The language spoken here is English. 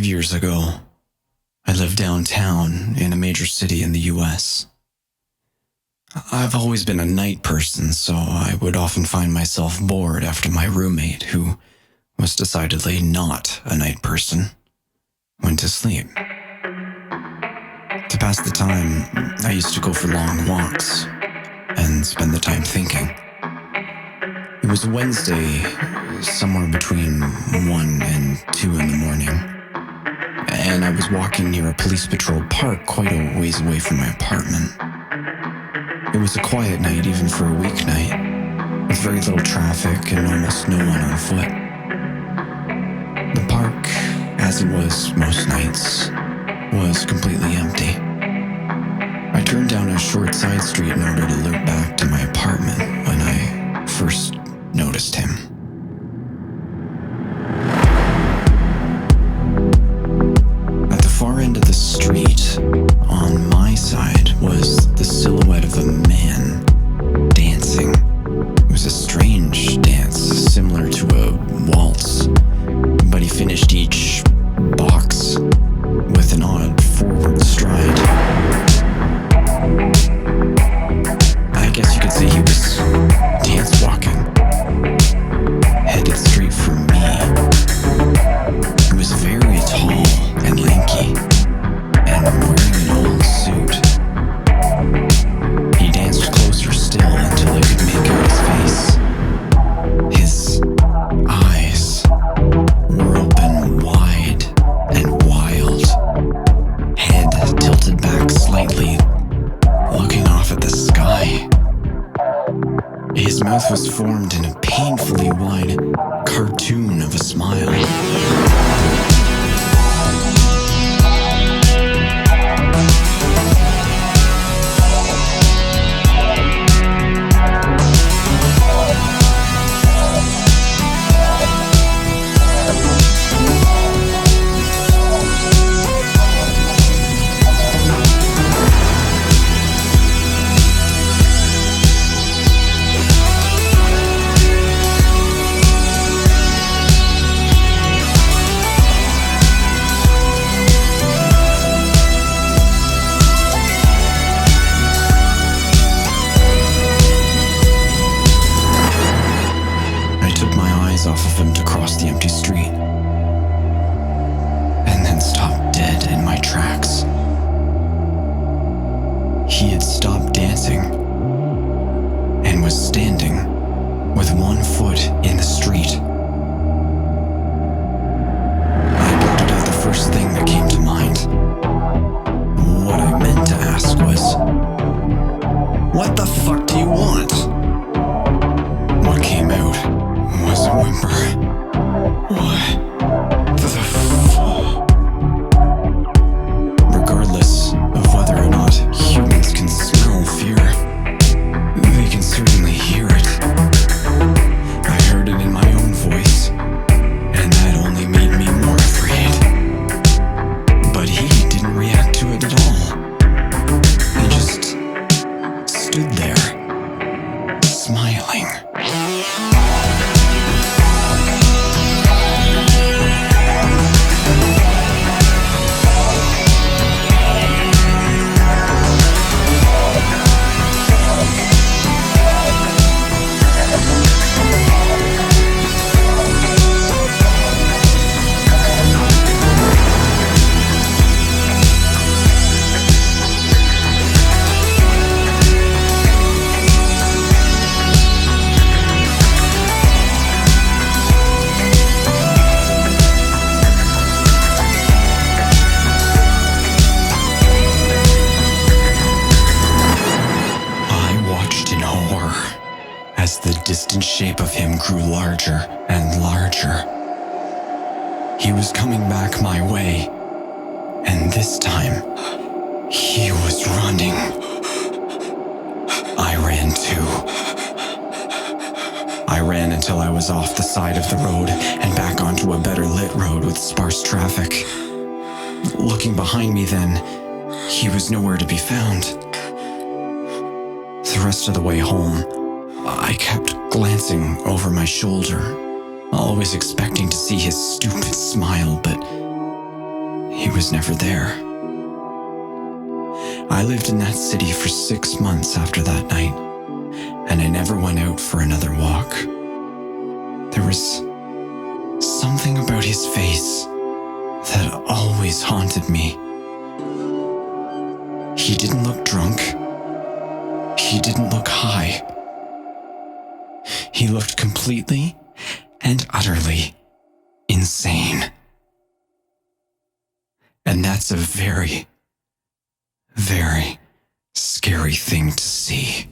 years ago, I lived downtown in a major city in the US. I've always been a night person, so I would often find myself bored after my roommate, who was decidedly not a night person, went to sleep. To pass the time, I used to go for long walks and spend the time thinking. It was Wednesday, somewhere between 1 and 2 in the morning, and I was walking near a police patrol park quite a ways away from my apartment. It was a quiet night even for a weeknight, with very little traffic and almost no one on foot. The park, as it was most nights, was completely empty. I turned down a short side street in order to loop back to my apartment when I first noticed him. At the far end of the street, on my side, was the silhouette of a man dancing. It was a strange dance, similar to a waltz, but he finished each box with an odd forward stride. I guess you could say he was dance walking, headed straight for me. He was very tall and lanky, and wearing an old suit. He danced closer still until I could make out his face. His eyes were open wide and wild, head tilted back slightly, looking off at the sky. His mouth was formed in a painfully wide cartoon of a smile. Off of him to cross the empty street, and then stopped dead in my tracks. He had stopped dancing and was standing with one foot in the street. I blurted out the first thing that came to mind. What I meant to ask was, "What the fuck do you want?" What came out was a whimper. What the fuck? Regardless of whether or not humans can smell fear, they can certainly hear it. I heard it in my own voice, and that only made me more afraid. But he didn't react to it at all. He just stood there, smiling. The shape of him grew larger and larger. He was coming back my way, and this time, he was running. I ran too. I ran until I was off the side of the road and back onto a better lit road with sparse traffic. Looking behind me then, he was nowhere to be found. The rest of the way home, I kept glancing over my shoulder, always expecting to see his stupid smile, but he was never there. I lived in that city for 6 months after that night, and I never went out for another walk. There was something about his face that always haunted me. He didn't look drunk. He didn't look high. He looked completely and utterly insane. And that's a very, very scary thing to see.